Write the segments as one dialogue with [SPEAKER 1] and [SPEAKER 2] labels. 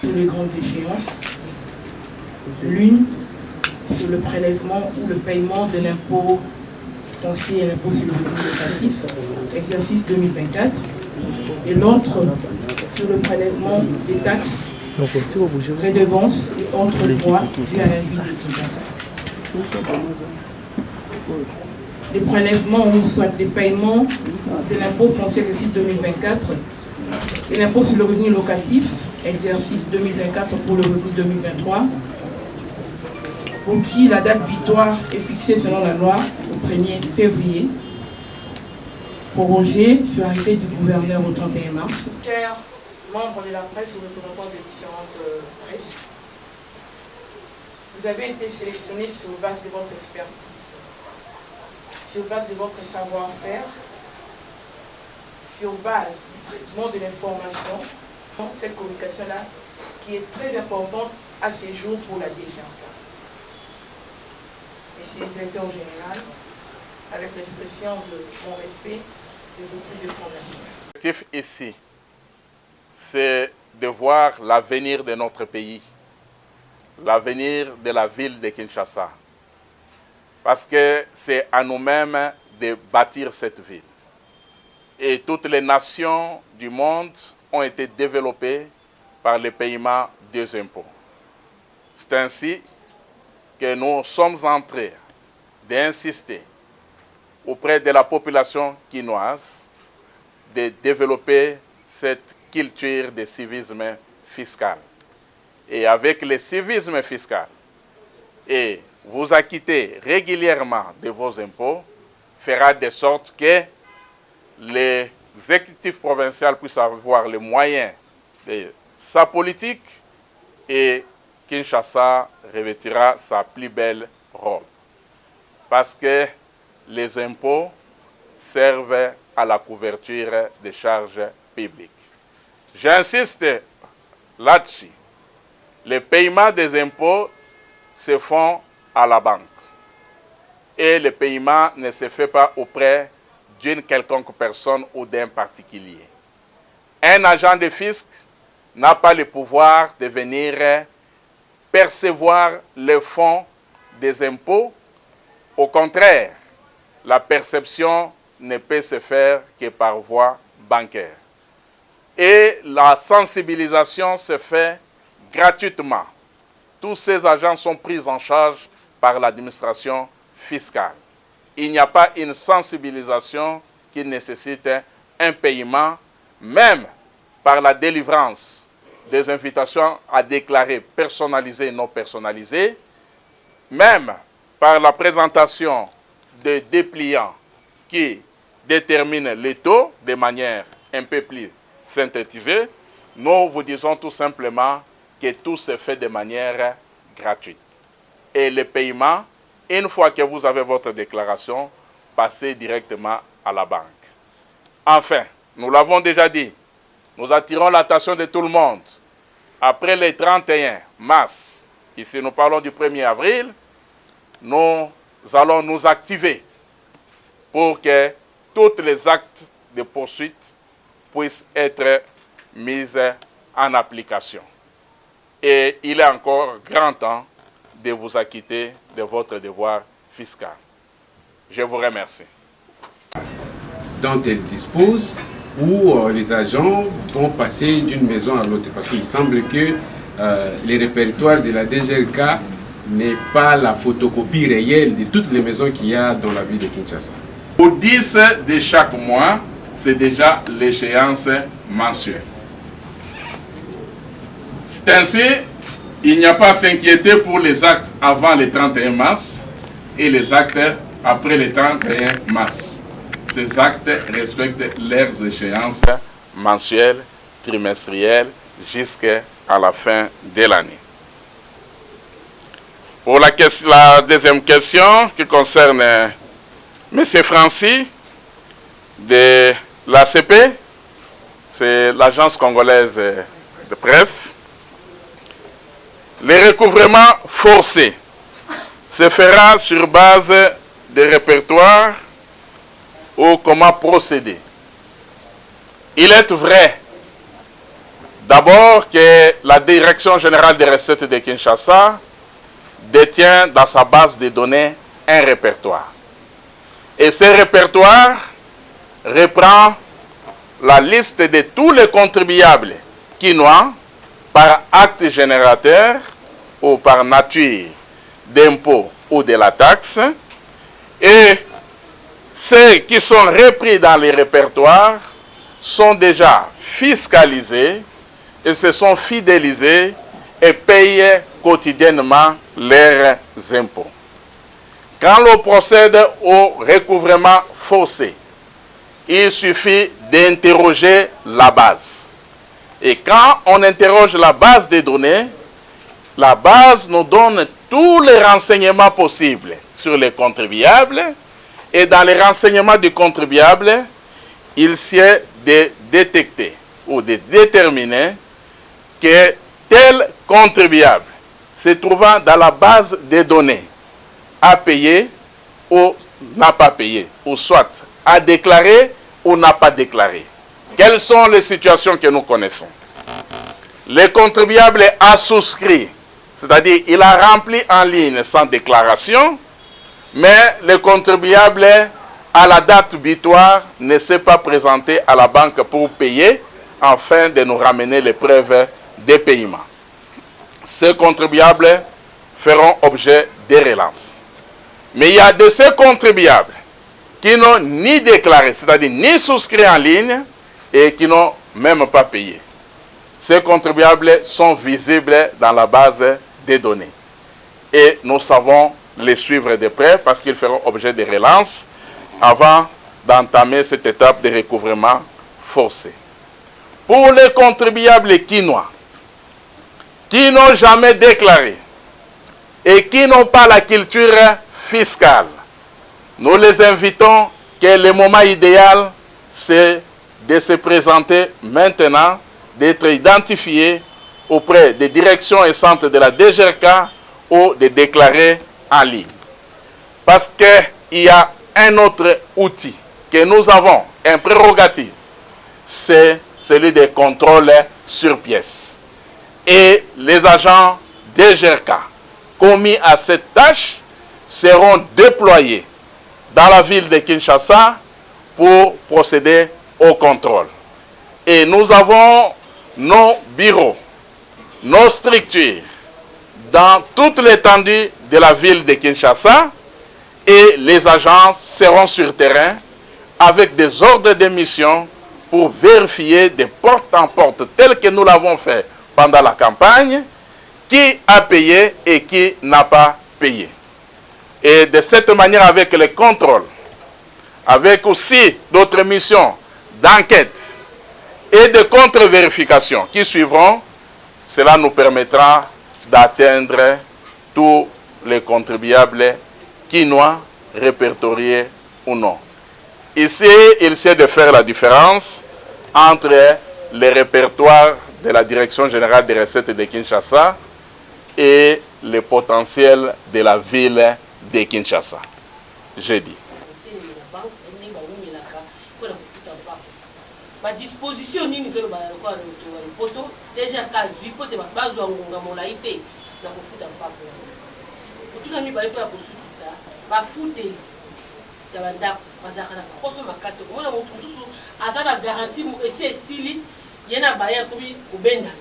[SPEAKER 1] Sur les grandes échéances, l'une sur le prélèvement ou le paiement de l'impôt foncier et l'impôt sur le revenu locatif, exercice 2024, et l'autre sur le prélèvement des taxes, redevances et autres droits dus à la ville de Kinshasa. Les prélèvements ou soit les paiements de l'impôt foncier exercice 2024 et l'impôt sur le revenu locatif, exercice 2024 pour le revenu 2023, pour qui la date butoir est fixée selon la loi au 1er février, prorogée sur arrêté du gouverneur au 31 mars. Chers membres de la presse ou représentants de différentes presses, vous avez été sélectionnés sur base de votre expertise, sur base de votre savoir-faire, sur base du traitement de l'information, cette communication-là qui est très importante à ce jour pour la DGNK. Monsieur le directeur général, avec l'expression de mon respect de votre de fondation.
[SPEAKER 2] L'objectif ici, c'est de voir l'avenir de notre pays, l'avenir de la ville de Kinshasa. Parce que c'est à nous-mêmes de bâtir cette ville. Et toutes les nations du monde ont été développées par le paiement des impôts. C'est ainsi que nous sommes en train d'insister auprès de la population quinoise de développer cette culture de civisme fiscal. Et avec le civisme fiscal, et vous acquitter régulièrement de vos impôts, fera de sorte que les exécutifs provinciaux puissent avoir les moyens de sa politique et Kinshasa revêtira sa plus belle robe. Parce que les impôts servent à la couverture des charges publiques. J'insiste là-dessus. Les paiements des impôts se font à la banque. Et le paiement ne se fait pas auprès d'une quelconque personne ou d'un particulier. Un agent de fisc n'a pas le pouvoir de venir percevoir les fonds des impôts. Au contraire, la perception ne peut se faire que par voie bancaire. Et la sensibilisation se fait gratuitement. Tous ces agents sont pris en charge par l'administration fiscale. Il n'y a pas une sensibilisation qui nécessite un paiement, même par la délivrance des invitations à déclarer personnalisées et non personnalisées, même par la présentation de dépliants qui déterminent les taux de manière un peu plus synthétisée. Nous vous disons tout simplement que tout se fait de manière gratuite. Et le paiement, une fois que vous avez votre déclaration, passez directement à la banque. Enfin, nous l'avons déjà dit, nous attirons l'attention de tout le monde. Après le 31 mars, ici nous parlons du 1er avril, nous allons nous activer pour que tous les actes de poursuite puissent être mis en application. Et il est encore grand temps de vous acquitter de votre devoir fiscal. Je vous remercie.
[SPEAKER 3] Dont elle dispose, où les agents vont passer d'une maison à l'autre. Parce qu'il semble que les répertoires de la DGLK n'est pas la photocopie réelle de toutes les maisons qu'il y a dans la ville de Kinshasa.
[SPEAKER 2] Au 10 de chaque mois, c'est déjà l'échéance mensuelle. C'est ainsi, il n'y a pas à s'inquiéter pour les actes avant le 31 mars et les actes après le 31 mars. Ces actes respectent leurs échéances mensuelles, trimestrielles, jusqu'à la fin de l'année. Pour la deuxième question qui concerne M. Francis de l'ACP, c'est l'agence congolaise de presse. Le recouvrement forcé se fera sur base de répertoires ou comment procéder. Il est vrai D'abord que la Direction générale des recettes de Kinshasa détient dans sa base de données un répertoire. Et ce répertoire reprend la liste de tous les contribuables quinois par acte générateur ou par nature d'impôt ou de la taxe. Et ceux qui sont repris dans les répertoires sont déjà fiscalisés et se sont fidélisés et payent quotidiennement leurs impôts. Quand l'on procède au recouvrement forcé, il suffit d'interroger la base. Et quand on interroge la base des données, la base nous donne tous les renseignements possibles sur les contribuables. Et dans les renseignements du contribuable, il s'est de détecter ou de déterminer que tel contribuable se trouvant dans la base des données a payé ou n'a pas payé, ou soit a déclaré ou n'a pas déclaré. Quelles sont les situations que nous connaissons? Le contribuable a souscrit, c'est-à-dire il a rempli en ligne sans déclaration, mais le contribuable, à la date butoir, ne s'est pas présenté à la banque pour payer, afin de nous ramener les preuves de paiement. Ces contribuables feront objet de relance. Mais il y a de ces contribuables qui n'ont ni déclaré, c'est-à-dire ni souscrit en ligne, et qui n'ont même pas payé. Ces contribuables sont visibles dans la base des données. Et nous savons les suivre de près parce qu'ils feront objet de relance avant d'entamer cette étape de recouvrement forcé. Pour les contribuables quinois qui n'ont jamais déclaré et qui n'ont pas la culture fiscale, nous les invitons que le moment idéal, c'est de se présenter maintenant, d'être identifiés auprès des directions et centres de la DGRK ou de déclarer en ligne. Parce qu'il y a un autre outil que nous avons, un prérogative, c'est celui des contrôles sur pièce. Et les agents DGRK commis à cette tâche seront déployés dans la ville de Kinshasa pour procéder au contrôle. Et nous avons nos bureaux, nos structures dans toute l'étendue de la ville de Kinshasa, et les agents seront sur terrain avec des ordres de mission pour vérifier de porte en porte, tel que nous l'avons fait pendant la campagne, qui a payé et qui n'a pas payé. Et de cette manière, avec les contrôles, avec aussi d'autres missions d'enquête et de contre-vérification qui suivront, cela nous permettra d'atteindre tous les contribuables quinois, répertoriés ou non. Ici, il s'agit de faire la différence entre les répertoires de la Direction générale des recettes de Kinshasa et le potentiel de la ville de Kinshasa. J'ai dit.
[SPEAKER 4] Ma disposition ni que le poto déjà cas du pote ma base ngonga molaité na ko futa papo tout na mi ba ko ça ba futé ya banda bazaka na ko so makate ko na mutu susu azana garantie mu ese sili yena ba ya ko bi kubenda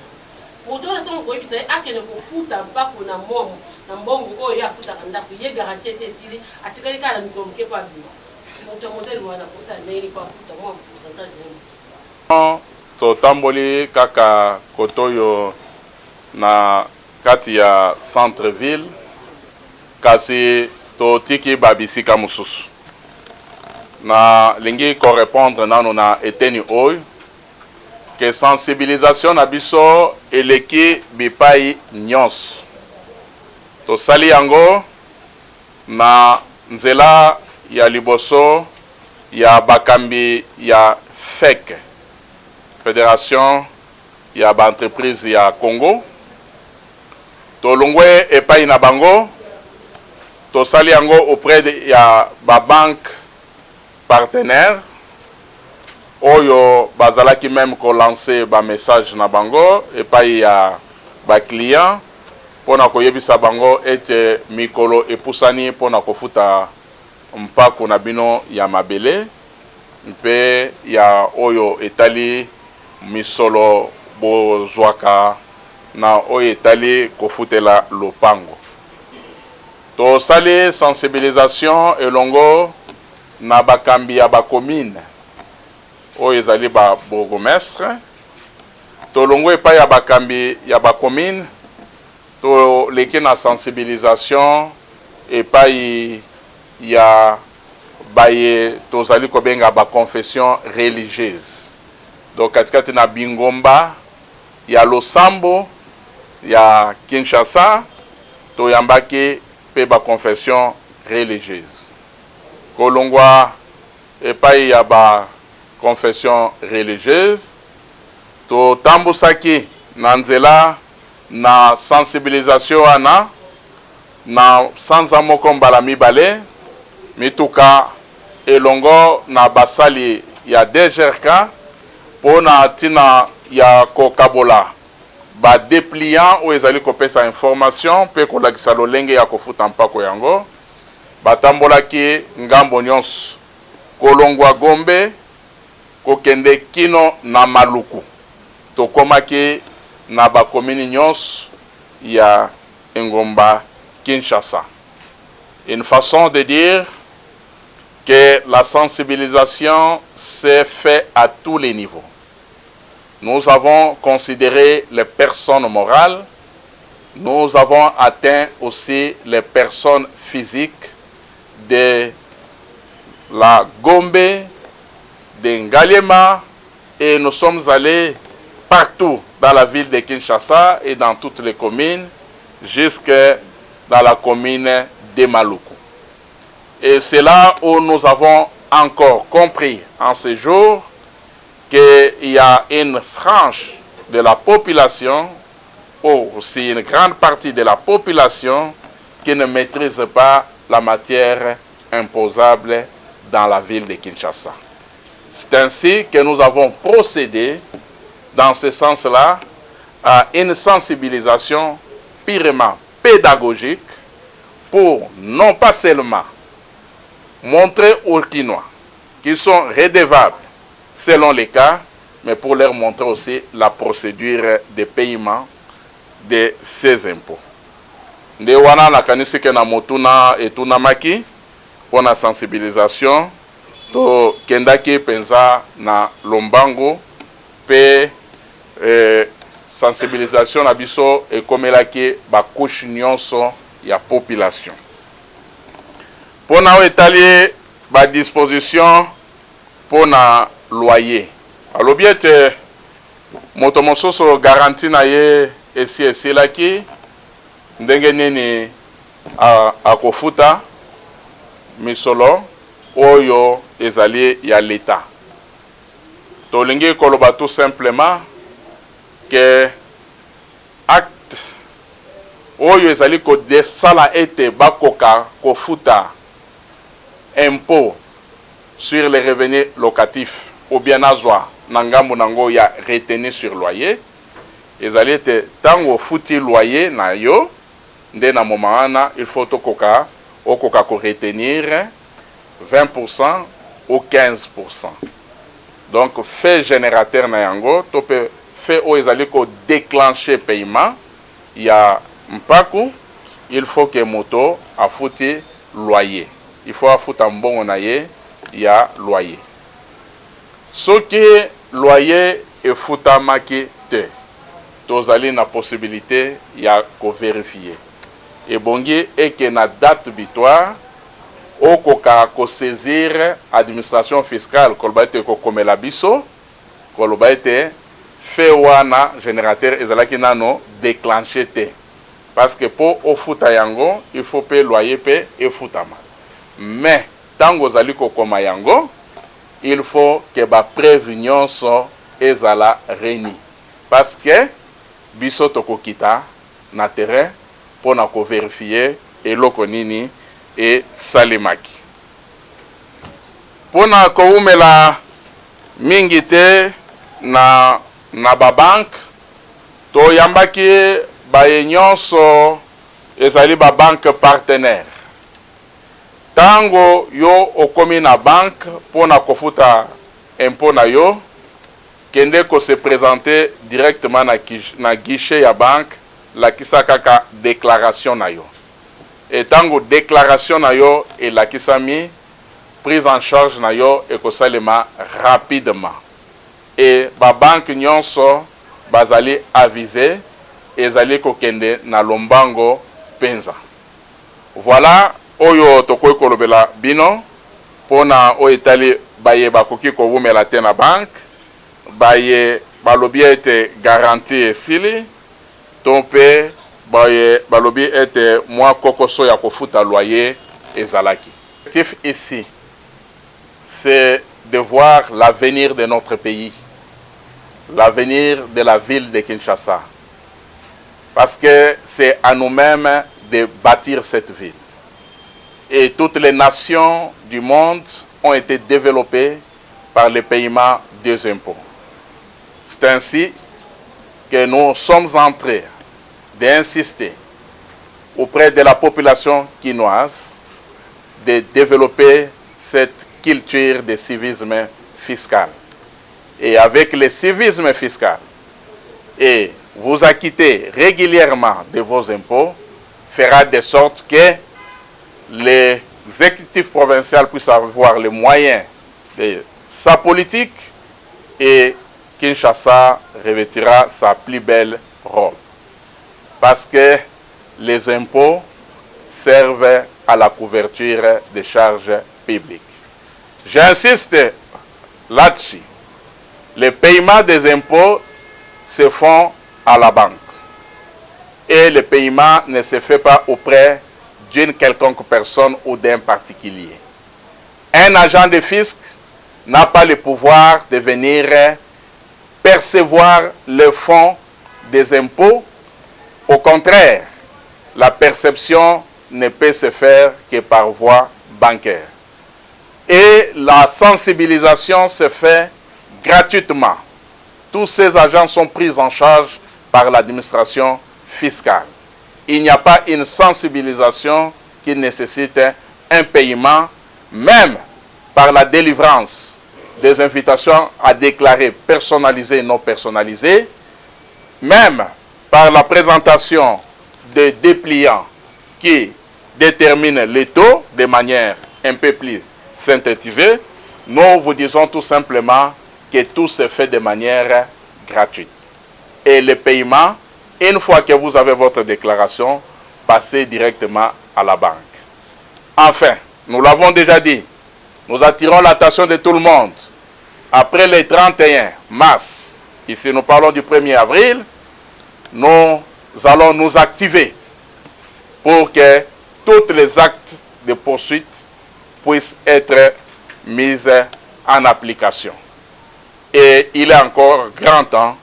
[SPEAKER 4] poto na so ko ibisa akene ko futa papo na momo na mbongo o ya futa kanda ko ye garantie ese sili atikali kala ko mke pa bi mutu model wana ko sa neri pa futa mo pourcentage
[SPEAKER 2] totamboli kaka kotoyo na kati ya centre ville kasi totiki babisika mususu na lingi korépondre nano na eteni oyo ke sensibilisation na biso eleki bipai nyonso tosali yango na nzela ya liboso ya bakambi ya FEC, Fédération ya ba entreprise ya Congo, tolongwe epai na bango, tosali yango auprès de ya ba banque partenaire, oyo bazalaki même ko lancer ba message na bango et pas ya ba client pona koyebisa bango ete mikolo epusani pona kofuta mpako na bino ya mabele mpe ya oyo etali misolo bozwaka na oyo etali kofutela lopango. Tosali sensibilisation elongo na bakambi ya bakomine oyo ezali ba bourgmestre tolongo epai ya bakambi ya bakomine toleki na sensibilisation epai ya baye tozali kobenga ba confession religieuse. Donc katikati na Bingomba ya Losambo ya Kinshasa toyambaki pe ba confession religieuse. Kolongwa epai ya ba confession religieuse to tambusaki na nzela na sensibilisation wana na sanza moko mbala mibale mituka elongo na basali ya DGRK pona tina ya kokabola ba dépliant ou ezali kopesa information pe kolakisa lolenge ya kofuta mpako yango batambolaki ngambo nyonso kolongwa Gombe kokende kino na Maluku tokomaki na bakomini nyonso ya Engomba Kinshasa. Une façon de dire que la sensibilisation s'est faite à tous les niveaux. Nous avons considéré les personnes morales, nous avons atteint aussi les personnes physiques de la Gombe, de Ngaliema, et nous sommes allés partout dans la ville de Kinshasa et dans toutes les communes, jusque dans la commune de Maluku. Et c'est là où nous avons encore compris en ce jour qu'il y a une frange de la population, ou aussi une grande partie de la population, qui ne maîtrise pas la matière imposable dans la ville de Kinshasa. C'est ainsi que nous avons procédé, dans ce sens-là, à une sensibilisation purement pédagogique pour non pas seulement montrer aux Kinois qu'ils sont redevables selon les cas, mais pour leur montrer aussi la procédure de paiement de ces impôts. Nde wana nakanisi ke na motuna etunamaki pour la sensibilisation to kendaki penza na Lombango pe sensibilisation na biso ekomelaki ba couche nyonso ya population. Pour na etali ba disposition pour na loyer. Alors bien te moto mososo garantie na ye esi laki ndenge nini akofuta misolo oyo ezali ya l'État. Tolingi koloba tout simplement que acte oyo ezali ko desala ete bakoka kofuta impôt sur les revenus locatifs ou bien azwa nangambo nango ya retenu sur loyer ezali ete tango futi loyer na yo nde na momana il faut okoka ko retenir 20% ou 15%. Donc fait générateur na yango to pe fait o ezali ko déclencher paiement ya mpaku il faut que moto afuti loyer. Il faut afuta mbongo na ye ya loyer. Soki loyer efutamaki te tozali na possibilité ya ko vérifier. Et bongi eke na date butoir okoka ko saisir administration fiscale koloba ete ko komela biso koloba ete fait wana générateur ezalaki nano déclenché te parce que pour ofuta yango il faut payer loyer pe efutama. Mais tango zali ko koma yango il faut que ba prévision so ezala reni parce que biso tokokita na terrain pour na ko vérifier eloko nini e salimaki. Pour na ko umela mingi te na babanke toyambaki baye nyonso ezali babanke partenaire. Tango yo okomi na banque pona kofuta impôt na yo, kende ko se présenter directement na guichet ya banque la kisakaka déclaration na yo. Et tango déclaration na yo et la kisami prise en charge na yo et ko salema rapidement. Et ba banque nyonso bazali avisé ezali ko kende na lombango penza. Voilà oyo tokoy kolobela bino pona o etali baye bakoki ko wumela te na banque baye balobi ete garantie esili tompe baye balobi ete mwa kokoso ya kofuta loyer ezalaki. L'objectif ici c'est de voir l'avenir de notre pays, l'avenir de la ville de Kinshasa, parce que c'est à nous-mêmes de bâtir cette ville. Et toutes les nations du monde ont été développées par le paiement des impôts. C'est ainsi que nous sommes en train d'insister auprès de la population quinoise de développer cette culture de civisme fiscal. Et avec le civisme fiscal, et vous acquittez régulièrement de vos impôts, fera de sorte que les exécutifs provinciaux puissent avoir les moyens de sa politique et Kinshasa revêtira sa plus belle robe. Parce que les impôts servent à la couverture des charges publiques. J'insiste là-dessus. Les paiements des impôts se font à la banque. Et le paiement ne se fait pas auprès d'une quelconque personne ou d'un particulier. Un agent de fisc n'a pas le pouvoir de venir percevoir le fonds des impôts. Au contraire, la perception ne peut se faire que par voie bancaire. Et la sensibilisation se fait gratuitement. Tous ces agents sont pris en charge par l'administration fiscale. Il n'y a pas une sensibilisation qui nécessite un paiement, même par la délivrance des invitations à déclarer personnalisées et non personnalisées, même par la présentation de dépliants qui déterminent les taux de manière un peu plus synthétisée. Nous vous disons tout simplement que tout se fait de manière gratuite. Et le paiement, une fois que vous avez votre déclaration, passez directement à la banque. Enfin, nous l'avons déjà dit, nous attirons l'attention de tout le monde. Après le 31 mars, ici nous parlons du 1er avril, nous allons nous activer pour que tous les actes de poursuite puissent être mis en application. Et il est encore grand temps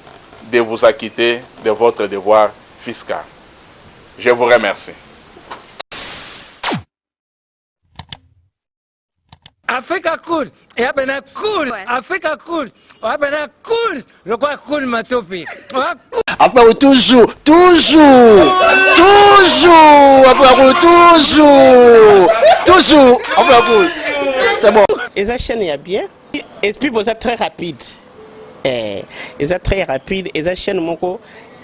[SPEAKER 2] de vous acquitter de votre devoir fiscal. Je vous remercie.
[SPEAKER 5] Africa cool, et abena cool, Africa cool, abena cool, le quoi cool matopi.
[SPEAKER 6] Après toujours, après vous, c'est bon.
[SPEAKER 7] Et ça chaîne est bien, et puis vous êtes très rapide. Et ça très rapide, et ça chaîne moko,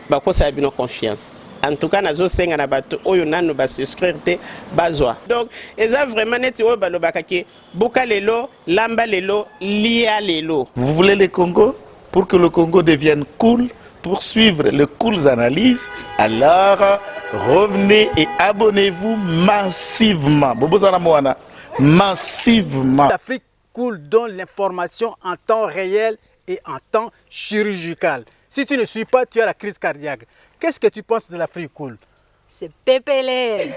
[SPEAKER 7] bako ça a bien confiance. En tout cas, nazo senga na bato oyo nanu ba souscrire te bazwa. Donc, eza vraiment neti oyo balobakaki buka lelo, lamba lelo, lia lelo.
[SPEAKER 8] Vous voulez le Congo? Pour que le Congo devienne cool, pour suivre les cool analyses, alors revenez et abonnez-vous massivement. Bobozana Moana, massivement.
[SPEAKER 9] L'Afrique cool donne l'information en temps réel et en temps chirurgical. Si tu ne suis pas, tu as la crise cardiaque. Qu'est-ce que tu penses de l'Afrique cool?
[SPEAKER 10] C'est PPL.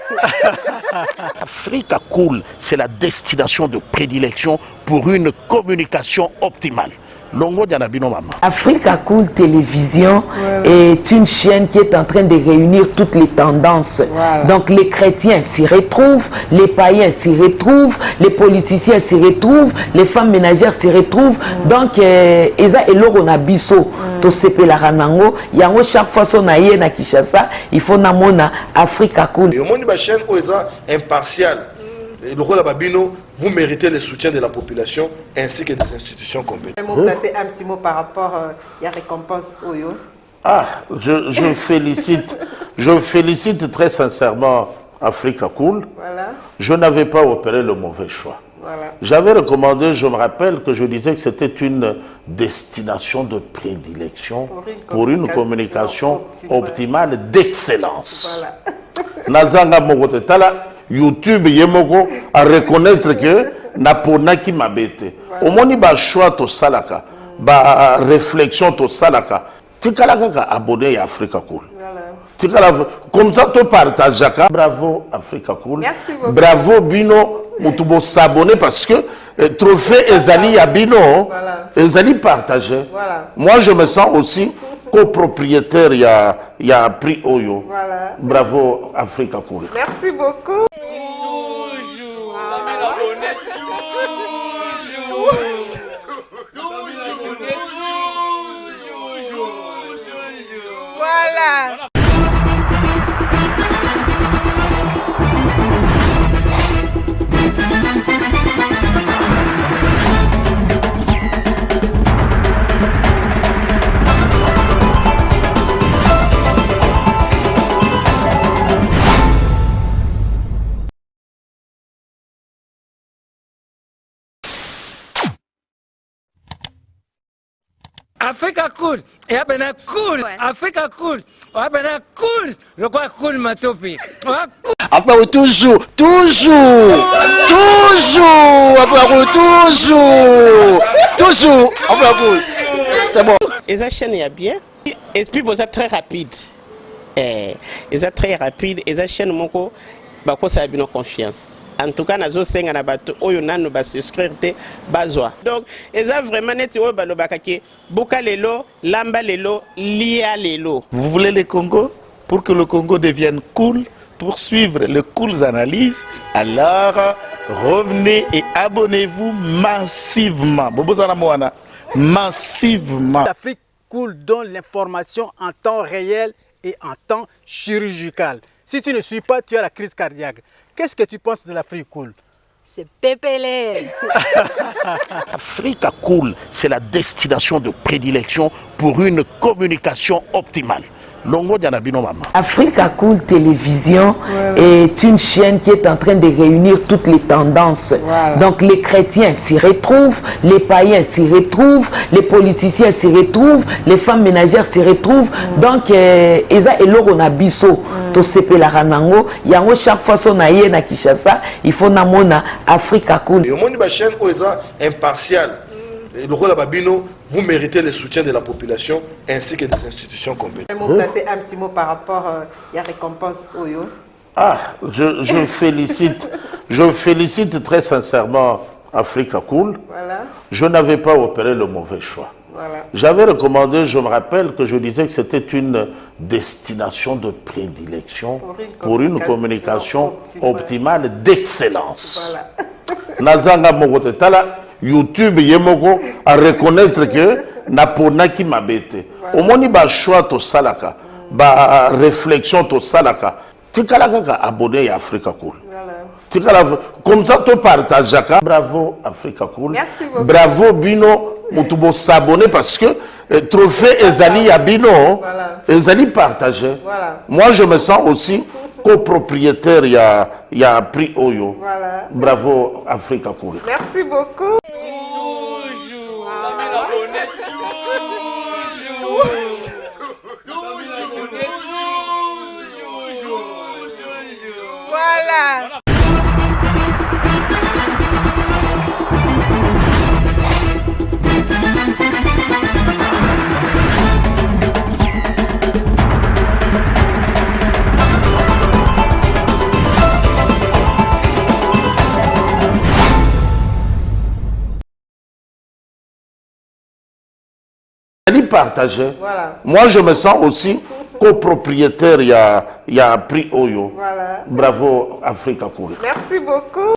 [SPEAKER 8] Africa Cool, c'est la destination de prédilection pour une communication optimale. Longo Dianabino Mama.
[SPEAKER 11] Africa Cool Télévision est une chaîne qui est en train de réunir toutes les tendances. Donc les chrétiens s'y retrouvent, les païens s'y retrouvent, les politiciens s'y retrouvent, les femmes ménagères s'y retrouvent. Donc Eza Eloro na biso to sepela ranango yango chaque fois son aye na Kinshasa, il faut namona Africa Cool.
[SPEAKER 12] Et au monde de la chaîne Oeza impartial. Le rôle de Babino, vous méritez le soutien de la population ainsi que des institutions compétentes.
[SPEAKER 13] Placer un petit mot par rapport à la récompense Oyo.
[SPEAKER 8] Ah, je félicite très sincèrement Africa Cool.
[SPEAKER 13] Voilà.
[SPEAKER 8] Je n'avais pas opéré le mauvais choix.
[SPEAKER 13] Voilà.
[SPEAKER 8] J'avais recommandé, je me rappelle que je disais que c'était une destination de prédilection pour une communication optimale d'excellence.
[SPEAKER 13] Voilà.
[SPEAKER 8] Nazanga Mogotetala, YouTube Yemoko à reconnaître que Naponaki Mabete. Au moins, il y a choix to salaka, ba réflexion to salaka. Tikalaka abonné à Africa Cool. Comme ça, tu partages. Bravo Africa Cool.
[SPEAKER 13] Merci beaucoup.
[SPEAKER 8] Bravo Bino. Mutubo s'abonner parce que trophée Ezali à Bino, Ezali partagé.
[SPEAKER 13] Voilà.
[SPEAKER 8] Moi, je me sens aussi copropriétaire. Il y a prix Oyo.
[SPEAKER 13] Voilà.
[SPEAKER 8] Bravo Africa Cool.
[SPEAKER 13] Merci beaucoup. Voilà.
[SPEAKER 5] Africa Cool, et après cool, Africa Cool, après cool, le quoi cool matopi.
[SPEAKER 6] Enfin, toujours, enfin, c'est bon.
[SPEAKER 7] Et ça chaîne est bien, et puis vous êtes très rapide. Et ça très rapide, et ça chaîne moko, bako ça a bien confiance. En tout cas, nazo senga na bato oyo nanu ba souscrire te bazwa. Donc, eza vraiment neti oyo balobaka ke buka lelo, lamba lelo, lia lelo.
[SPEAKER 8] Vous voulez le Congo? Pour que le Congo devienne cool, pour suivre les cools analyses, alors revenez et abonnez-vous massivement. Bobozana Moana, massivement.
[SPEAKER 9] L'Afrique Cool donne l'information en temps réel et en temps chirurgical. Si tu ne suis pas, tu as la crise cardiaque. Qu'est-ce que tu penses de l'Afrique Cool?
[SPEAKER 10] C'est PPLR.
[SPEAKER 8] Africa Cool, c'est la destination de prédilection pour une communication optimale. Longo Dianabino Mama.
[SPEAKER 11] Africa Cool Télévision est une chaîne qui est en train de réunir toutes les tendances. Donc les chrétiens s'y retrouvent, les païens s'y retrouvent, les politiciens s'y retrouvent, les femmes ménagères s'y retrouvent. Donc Eza Eloro na biso to sepela ranango yango chaque fois son aye na Kinshasa, il faut namona Africa Cool.
[SPEAKER 12] Et au monde de la chaîne Oeza impartial. Le rôle de Babino, vous méritez le soutien de la population ainsi que des institutions compétentes.
[SPEAKER 13] Placer un petit mot par rapport à la récompense Oyo.
[SPEAKER 8] Ah, je félicite très sincèrement Africa Cool.
[SPEAKER 13] Voilà.
[SPEAKER 8] Je n'avais pas opéré le mauvais choix.
[SPEAKER 13] Voilà.
[SPEAKER 8] J'avais recommandé, je me rappelle que je disais que c'était une destination de prédilection pour une communication optimale d'excellence.
[SPEAKER 13] Voilà.
[SPEAKER 8] Nazanga Mogotetala, YouTube Yemoko à reconnaître que Naponaki Mabete. Au moins, il y a choix to salaka, ba réflexion to salaka. Tikalaka abonné à Africa Cool. Comme ça, tu partages. Bravo Africa Cool.
[SPEAKER 13] Merci beaucoup.
[SPEAKER 8] Bravo Bino. Mutubo s'abonner parce que trophée Ezali à Bino, Ezali partagé. Moi, je me sens aussi copropriétaire. Il y a prix Oyo. Bravo Africa Cool.
[SPEAKER 13] Merci beaucoup. Voilà. partagé. Voilà.
[SPEAKER 8] Moi, je me sens aussi copropriétaire. Il y a prix Oyo.
[SPEAKER 13] Voilà.
[SPEAKER 8] Bravo, Africa Cool.
[SPEAKER 13] Merci beaucoup.